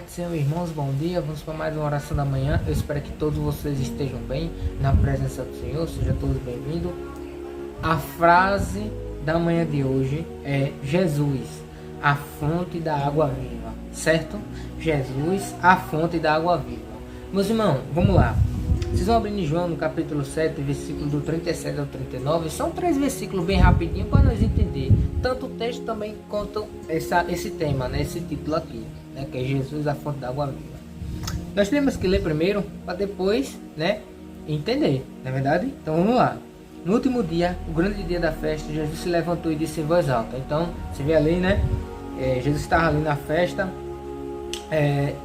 Senhor, irmãos, bom dia. Vamos para mais uma oração da manhã. Eu espero que todos vocês estejam bem na presença do Senhor. Sejam todos bem-vindos. A frase da manhã de hoje é: Jesus, a fonte da água viva. Certo? Jesus, a fonte da água viva. Meus irmãos, vamos lá. Vocês vão abrir em João no capítulo 7, versículo do 37 ao 39. São 3 versículos bem rapidinho para nós entender tanto o texto também quanto esse tema, né? Esse título aqui, né? Que é Jesus, a fonte da água viva. Nós temos que ler primeiro para depois, né, entender, não é verdade? Então vamos lá. No último dia, o grande dia da festa, Jesus se levantou e disse em voz alta. Então você vê ali, né? Jesus estava ali na festa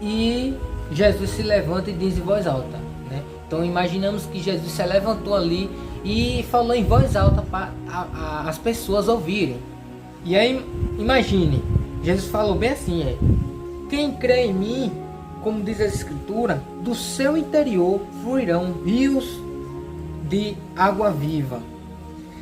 e Jesus se levanta e diz em voz alta, né? Então imaginamos que Jesus se levantou ali e falou em voz alta para as pessoas ouvirem. E aí imagine, Jesus falou bem assim: quem crê em mim, como diz a escritura, do seu interior fluirão rios de água viva.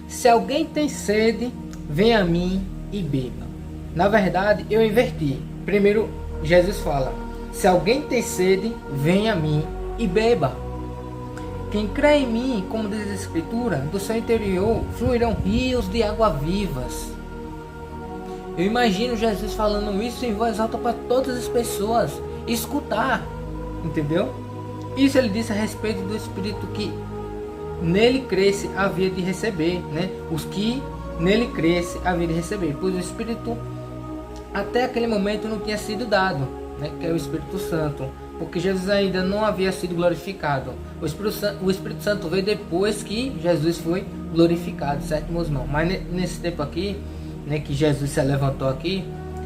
Se alguém tem sede, venha a mim e beba. Na verdade, eu inverti. Primeiro Jesus fala: se alguém tem sede, venha a mim e beba. Quem crê em mim, como diz a escritura, do seu interior fluirão rios de água vivas. Eu imagino Jesus falando isso em voz alta para todas as pessoas escutar, entendeu? Isso ele disse a respeito do Espírito que nele cresce havia de receber, né? Os que nele cresce havia de receber, pois o Espírito até aquele momento não tinha sido dado, né? Que é o Espírito Santo, porque Jesus ainda não havia sido glorificado. O Espírito Santo veio depois que Jesus foi glorificado, certo, meus irmãos? Mas nesse tempo aqui, né, que Jesus se levantou aqui,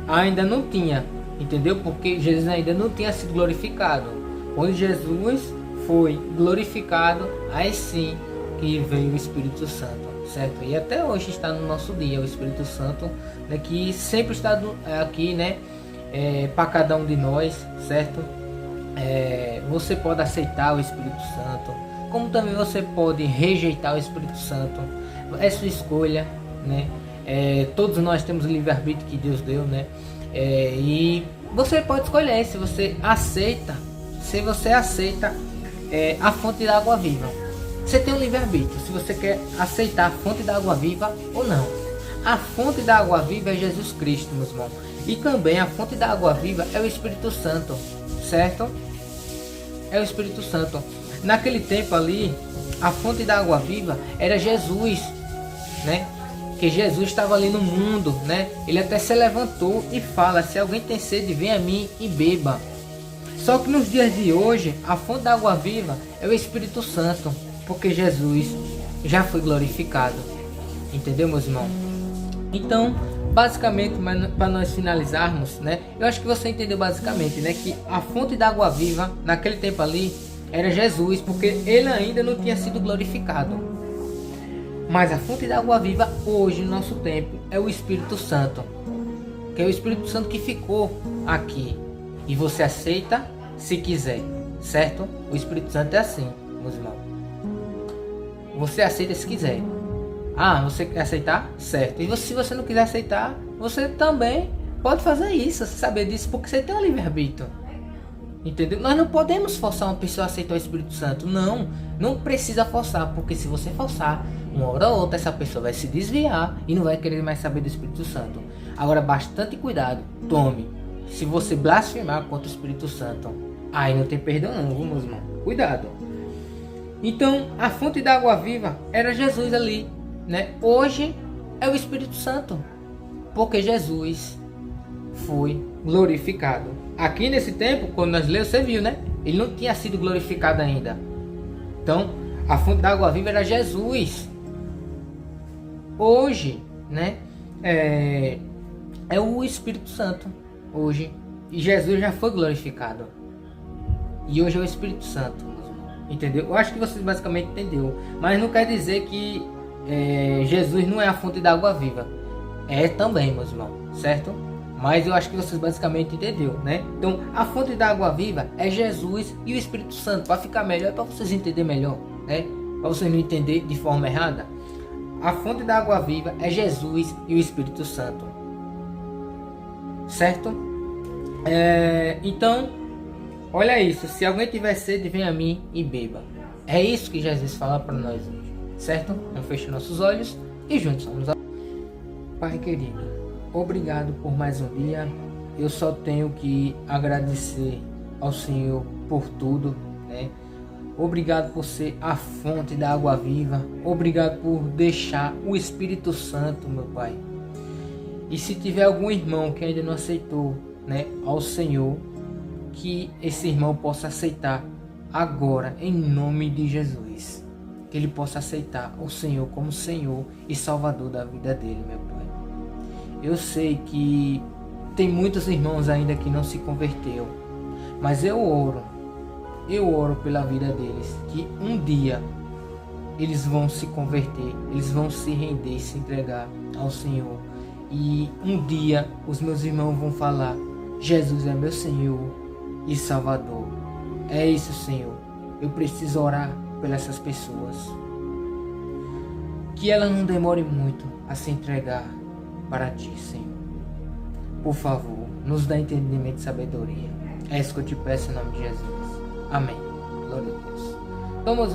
ainda não tinha, entendeu? Porque Jesus ainda não tinha sido glorificado. Quando Jesus foi glorificado, aí sim que veio o Espírito Santo, certo? E até hoje está no nosso dia o Espírito Santo, né, que sempre está aqui, né, para cada um de nós, certo? Você pode aceitar o Espírito Santo, como também você pode rejeitar o Espírito Santo. É sua escolha, né? Todos nós temos o livre-arbítrio que Deus deu, né? E você pode escolher se você aceita, a fonte da água viva. Você tem um livre-arbítrio, se você quer aceitar a fonte da água viva ou não. A fonte da água viva é Jesus Cristo, meus irmãos. E também a fonte da água viva é o Espírito Santo, certo? É o Espírito Santo. Naquele tempo ali, a fonte da água viva era Jesus, né? Que Jesus estava ali no mundo, né? Ele até se levantou e fala: se alguém tem sede, venha a mim e beba. Só que nos dias de hoje, a fonte da água viva é o Espírito Santo, porque Jesus já foi glorificado. Entendeu, meus irmãos? Então, basicamente, para nós finalizarmos, né? Eu acho que você entendeu basicamente, né? Que a fonte da água viva, naquele tempo ali, era Jesus, porque ele ainda não tinha sido glorificado. Mas a fonte da água viva hoje, no nosso tempo, é o Espírito Santo. Que é o Espírito Santo que ficou aqui. E você aceita se quiser, certo? O Espírito Santo é assim, meus irmãos. Você aceita se quiser. Você quer aceitar? Certo. E se você não quiser aceitar, você também pode fazer isso, saber disso, porque você tem um livre-arbítrio. Entendeu? Nós não podemos forçar uma pessoa a aceitar o Espírito Santo. Não precisa forçar, porque se você forçar, uma hora ou outra essa pessoa vai se desviar e não vai querer mais saber do Espírito Santo. Agora, bastante cuidado. Tome. Se você blasfemar contra o Espírito Santo, aí não tem perdão não, meus irmãos. Cuidado. Então, a fonte da água viva era Jesus ali, né? Hoje é o Espírito Santo, porque Jesus foi glorificado. Aqui nesse tempo, quando nós lemos, você viu, né? Ele não tinha sido glorificado ainda. Então, a fonte da água viva era Jesus. Hoje, né? É o Espírito Santo. Hoje. E Jesus já foi glorificado. E hoje é o Espírito Santo. Entendeu? Eu acho que vocês basicamente entenderam. Mas não quer dizer que Jesus não é a fonte da água viva. É também, meus irmãos, certo? Mas eu acho que vocês basicamente entenderam, né? Então, a fonte da água viva é Jesus e o Espírito Santo. Para ficar melhor, para vocês entenderem melhor, né? Para vocês não entenderem de forma errada. A fonte da água viva é Jesus e o Espírito Santo. Certo? Então, olha isso. Se alguém tiver sede, venha a mim e beba. É isso que Jesus fala para nós hoje, certo? Não feche nossos olhos e juntos vamos a... Pai querido, obrigado por mais um dia. Eu só tenho que agradecer ao Senhor por tudo, né? Obrigado por ser a fonte da água viva. Obrigado por deixar o Espírito Santo, meu Pai. E se tiver algum irmão que ainda não aceitou, né, ao Senhor, que esse irmão possa aceitar agora, em nome de Jesus. Que ele possa aceitar o Senhor como Senhor e Salvador da vida dele, meu Pai. Eu sei que tem muitos irmãos ainda que não se converteu, mas eu oro pela vida deles, que um dia eles vão se converter, eles vão se render e se entregar ao Senhor. E um dia os meus irmãos vão falar: Jesus é meu Senhor e Salvador. É isso, Senhor. Eu preciso orar pelas essas pessoas. Que ela não demore muito a se entregar para Ti, Senhor. Por favor, nos dá entendimento e sabedoria. É isso que eu te peço em nome de Jesus. Amém. Glória a Deus. Vamos